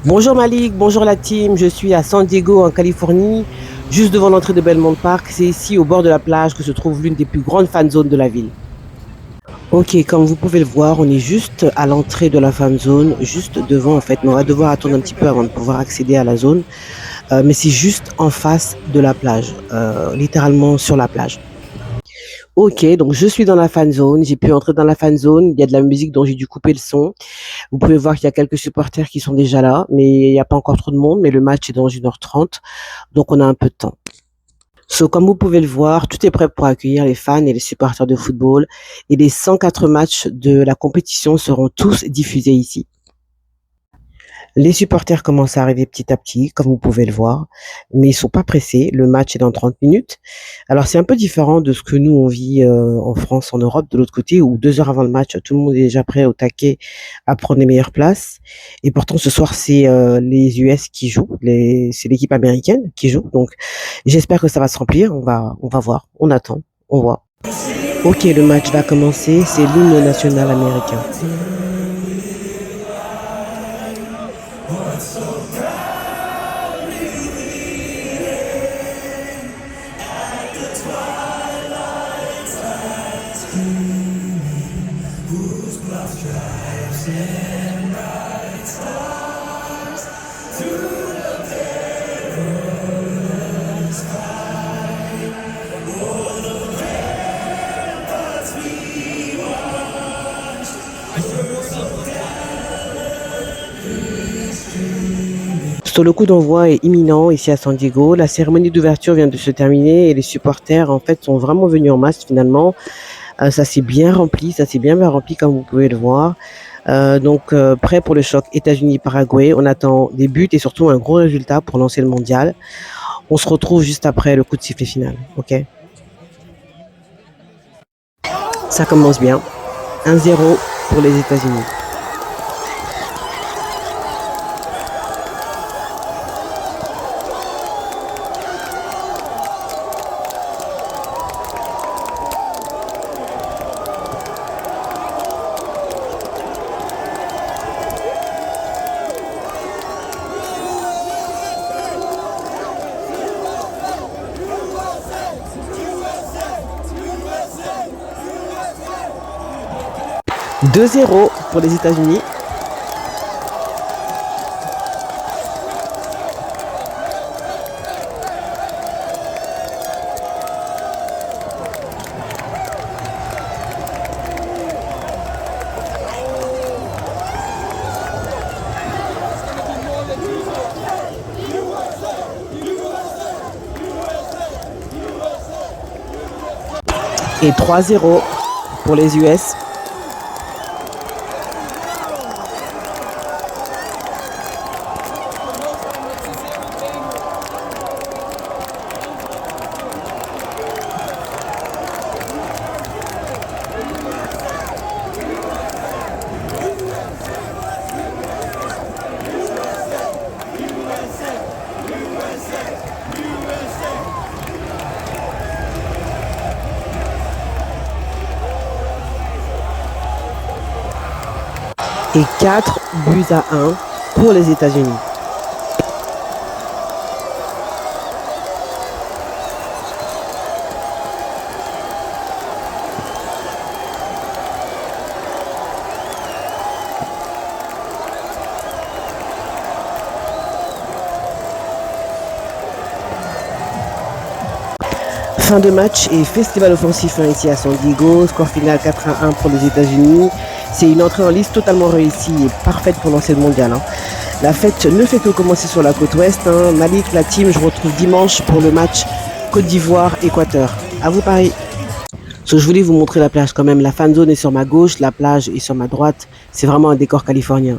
Bonjour Malik, bonjour la team. Je suis à San Diego en Californie, juste devant l'entrée de Belmont Park. C'est ici au bord de la plage que se trouve l'une des plus grandes fan zones de la ville. Ok, comme vous pouvez le voir, on est juste à l'entrée de la fan zone, juste devant en fait. Mais on va devoir attendre un petit peu avant de pouvoir accéder à la zone. Mais c'est juste en face de la plage, littéralement sur la plage. Ok, donc je suis dans la fan zone. J'ai pu entrer dans la fan zone. Il y a de la musique dont j'ai dû couper le son. Vous pouvez voir qu'il y a quelques supporters qui sont déjà là, mais il n'y a pas encore trop de monde. Mais le match est dans 1h30, donc on a un peu de temps. Comme vous pouvez le voir, tout est prêt pour accueillir les fans et les supporters de football. Et les 104 matchs de la compétition seront tous diffusés ici. Les supporters commencent à arriver petit à petit, comme vous pouvez le voir, mais ils sont pas pressés. Le match est dans 30 minutes. Alors c'est un peu différent de ce que nous on vit en France, en Europe, de l'autre côté, où 2 heures avant le match, tout le monde est déjà prêt au taquet à prendre les meilleures places. Et pourtant ce soir c'est les US qui jouent, c'est l'équipe américaine qui joue. Donc j'espère que ça va se remplir. On va voir, on attend, on voit. Ok, le match va commencer. C'est l'hymne national américain. Le coup d'envoi est imminent ici à San Diego. La cérémonie d'ouverture vient de se terminer et les supporters en fait sont vraiment venus en masse finalement. Ça s'est bien rempli, ça s'est bien rempli comme vous pouvez le voir. Prêt pour le choc États-Unis-Paraguay. On attend des buts et surtout un gros résultat pour lancer le mondial. On se retrouve juste après le coup de sifflet final. Ok. Ça commence bien. 1-0 pour les États-Unis. « 2-0 pour les États-Unis. Et 3-0 pour les US. Et 4-1 pour les États-Unis. Fin de match et festival offensif ici à San Diego. Score final 4-1 pour les États-Unis. C'est une entrée en liste totalement réussie et parfaite pour lancer le mondial. La fête ne fait que commencer sur la côte ouest. Malik, la team, je vous retrouve dimanche pour le match Côte d'Ivoire-Équateur. À vous Paris. Je voulais vous montrer la plage quand même. La fan zone est sur ma gauche, la plage est sur ma droite. C'est vraiment un décor californien.